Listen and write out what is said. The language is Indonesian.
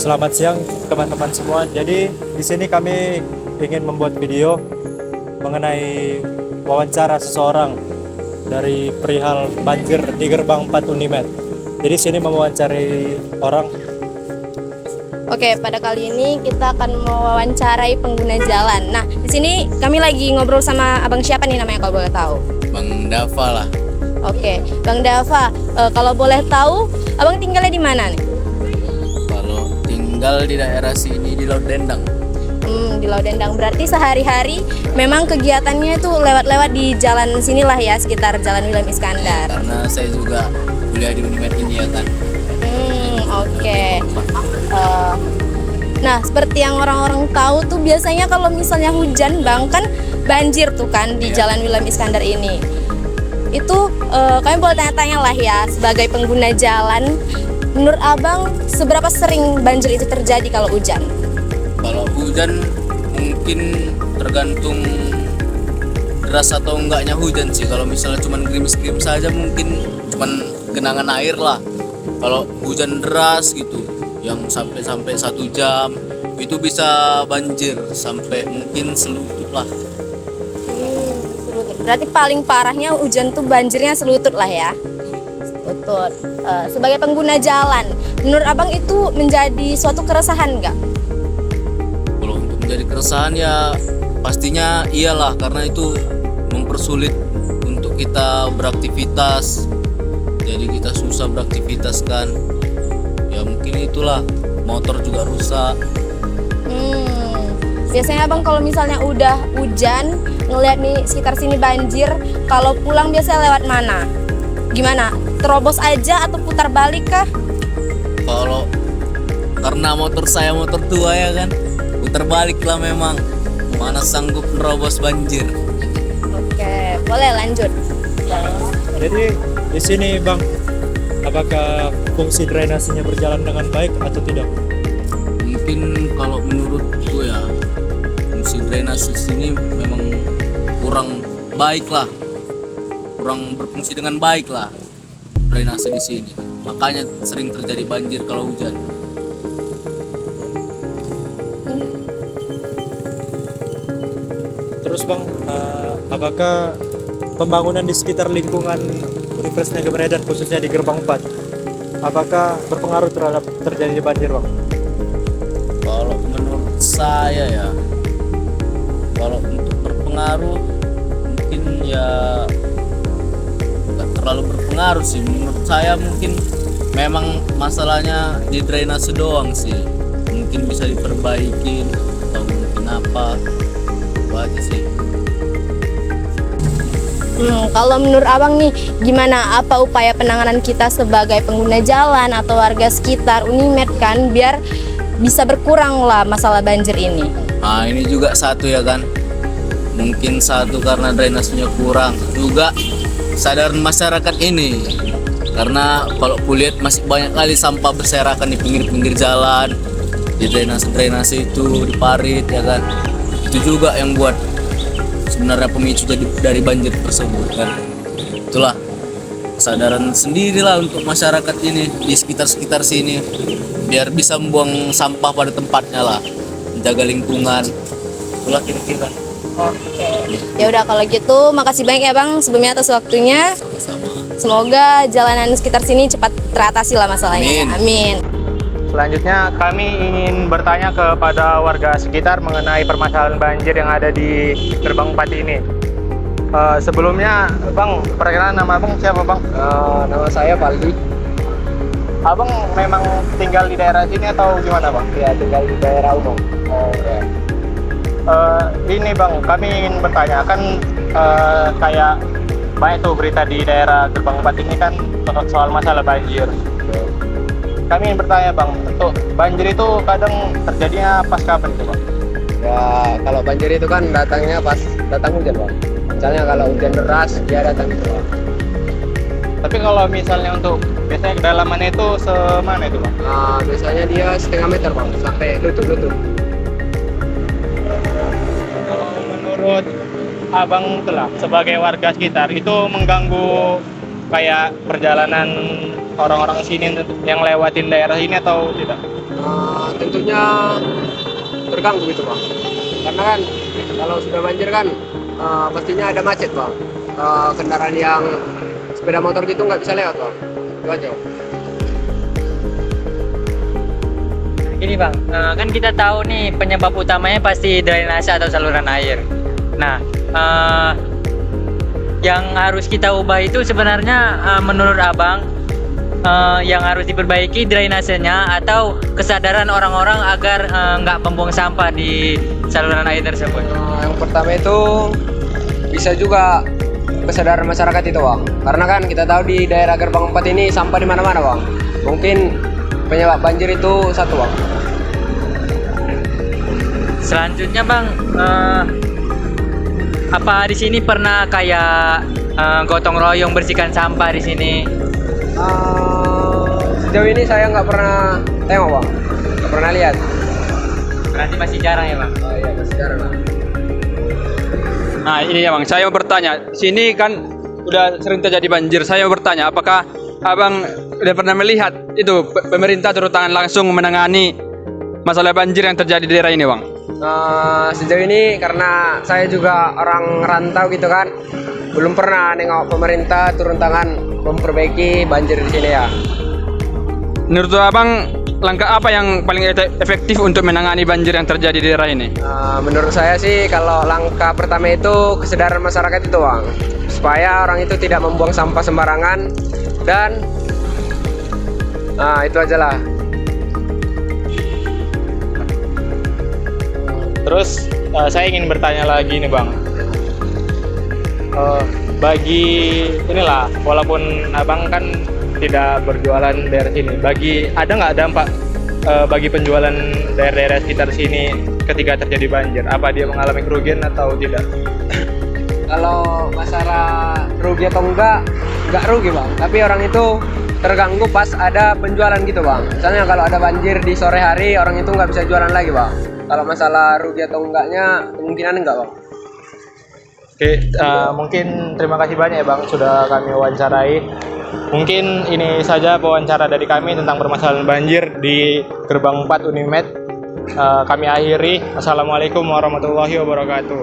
Selamat siang teman-teman semua. Jadi di sini kami ingin membuat video mengenai wawancara seseorang dari perihal banjir di Gerbang 4 Unimed. Jadi sini mewawancari orang. Oke, pada kali ini kita akan mewawancarai pengguna jalan. Nah, di sini kami lagi ngobrol sama abang siapa nih namanya kalau boleh tahu? Bang Dava lah. Oke, Bang Dava, kalau boleh tahu, abang tinggalnya di mana nih? Kalau tinggal di daerah sini di Laut Dendang. Di Laut Dendang. Berarti sehari-hari memang kegiatannya itu lewat-lewat di jalan sinilah ya, sekitar Jalan William Iskandar. Karena saya juga kuliah di Unimed ini ya kan. Oke. Nah, seperti yang orang-orang tahu tuh biasanya kalau misalnya hujan, Bang, kan banjir tuh kan di Jalan William Iskandar ini. Itu kami boleh tanya-tanya lah ya, sebagai pengguna jalan, menurut abang seberapa sering banjir itu terjadi kalau hujan? Kalau hujan mungkin tergantung deras atau enggaknya hujan sih. Kalau misalnya cuman gerimis-gerimis saja mungkin cuman genangan air lah. Kalau hujan deras gitu yang sampai 1 jam itu bisa banjir sampai mungkin selutut lah. Selutut. Berarti paling parahnya hujan tuh banjirnya selutut lah ya. Selutut. Sebagai pengguna jalan, menurut abang itu menjadi suatu keresahan nggak? Kalau untuk menjadi keresahan ya pastinya iyalah, karena itu mempersulit untuk kita beraktivitas. Jadi kita susah beraktivitas kan. Ya mungkin itulah, motor juga rusak. Biasanya abang kalau misalnya udah hujan, ngeliat nih sekitar sini banjir, kalau pulang biasanya lewat mana? Gimana? Terobos aja atau putar balik kah? Kalau karena motor saya motor tua ya kan, putar balik lah memang. Mana sanggup nerobos banjir. Oke, boleh lanjut. Jadi di sini Bang, apakah fungsi drainasenya berjalan dengan baik atau tidak? Mungkin kalau menurutku ya, fungsi drainase sini memang kurang baik lah, kurang berfungsi dengan baik lah drainase di sini. Makanya sering terjadi banjir kalau hujan. Terus Bang, apakah pembangunan di sekitar lingkungan Universitas Negeri Medan khususnya di Gerbang 4 apakah berpengaruh terhadap terjadinya banjir Bang? Kalau menurut saya ya, kalau untuk berpengaruh mungkin ya nggak terlalu berpengaruh sih. Menurut saya mungkin memang masalahnya di drainase doang sih. Mungkin bisa diperbaiki atau mungkin apa, itu aja sih. Kalau menurut abang nih, gimana apa upaya penanganan kita sebagai pengguna jalan atau warga sekitar Unimed kan, biar bisa berkurang lah masalah banjir ini? Nah ini juga satu ya kan, mungkin satu karena drainasenya kurang, juga kesadaran masyarakat ini. Karena kalau kulihat masih banyak kali sampah berserakan di pinggir-pinggir jalan, di drainase itu, di parit ya kan. Itu juga yang buat sebenarnya pemicu dari banjir tersebut kan. Itulah kesadaran sendirilah untuk masyarakat ini di sekitar sini, biar bisa membuang sampah pada tempatnya lah, menjaga lingkungan. Itulah kira-kira. Oke. Ya udah kalau gitu, makasih banyak ya Bang sebelumnya atas waktunya. Sama-sama. Semoga jalanan sekitar sini cepat teratasi lah masalahnya. Amin. Selanjutnya kami ingin bertanya kepada warga sekitar mengenai permasalahan banjir yang ada di Gerbang 4 ini. Sebelumnya Bang, perkenalkan nama Abang siapa Bang? Nama saya Valdi. Abang memang tinggal di daerah sini atau gimana Bang? Ya, tinggal di daerah umum. Oh ya. Ini Bang, kami ingin bertanya kan kayak banyak tuh berita di daerah Gerbang 4 ini kan soal masalah banjir. Kami ingin bertanya Bang, untuk banjir itu kadang terjadinya pas kapan itu Bang? Ya, kalau banjir itu kan datangnya pas datang hujan, Bang. Misalnya kalau hujan deras, dia datang gitu, Bang. Tapi kalau misalnya untuk biasanya kedalamannya itu semana itu Bang? Nah, biasanya dia setengah meter, Bang, sampai lutut-lutut. Kalau menurut Abang itulah sebagai warga sekitar itu mengganggu kayak perjalanan orang-orang sini yang lewatin daerah ini atau tidak? Tentunya terganggu gitu bang, karena kan kalau sudah banjir kan pastinya ada macet bang. Kendaraan yang sepeda motor gitu nggak bisa lewat bang, itu aja. Gini bang, kan kita tahu nih penyebab utamanya pasti drainase atau saluran air. Nah, yang harus kita ubah itu sebenarnya menurut abang yang harus diperbaiki drainasenya atau kesadaran orang-orang agar nggak membuang sampah di saluran air tersebut. Yang pertama itu bisa juga kesadaran masyarakat itu bang, karena kan kita tahu di daerah Gerbang 4 ini sampah di mana-mana bang. Mungkin penyebab banjir itu satu bang. Selanjutnya bang, apa di sini pernah kayak gotong royong bersihkan sampah di sini? Sejauh ini saya nggak pernah tengok bang, nggak pernah lihat. Berarti masih jarang ya bang? Oh iya masih jarang bang. Nah ini ya bang, saya mau bertanya, sini kan udah sering terjadi banjir. Saya mau bertanya, apakah abang udah pernah melihat itu pemerintah turun tangan langsung menangani masalah banjir yang terjadi di daerah ini bang? Sejauh ini karena saya juga orang rantau gitu kan, belum pernah nengok pemerintah turun tangan memperbaiki banjir di sini ya. Menurut abang, langkah apa yang paling efektif untuk menangani banjir yang terjadi di daerah ini? Menurut saya sih kalau langkah pertama itu kesadaran masyarakat itu bang, supaya orang itu tidak membuang sampah sembarangan dan itu aja lah. Terus saya ingin bertanya lagi nih bang, bagi inilah walaupun abang kan tidak berjualan daerah sini, ada nggak dampak bagi penjualan daerah-daerah sekitar sini ketika terjadi banjir? Apa dia mengalami kerugian atau tidak? Kalau masalah rugi atau enggak rugi bang, tapi orang itu terganggu pas ada penjualan gitu bang. Misalnya kalau ada banjir di sore hari, orang itu nggak bisa jualan lagi bang. Kalau masalah rugi atau enggaknya, kemungkinan enggak bang. Oke, mungkin terima kasih banyak ya bang sudah kami wawancarai. Mungkin ini saja wawancara dari kami tentang permasalahan banjir di Gerbang 4 Unimed. Kami akhiri. Assalamualaikum warahmatullahi wabarakatuh.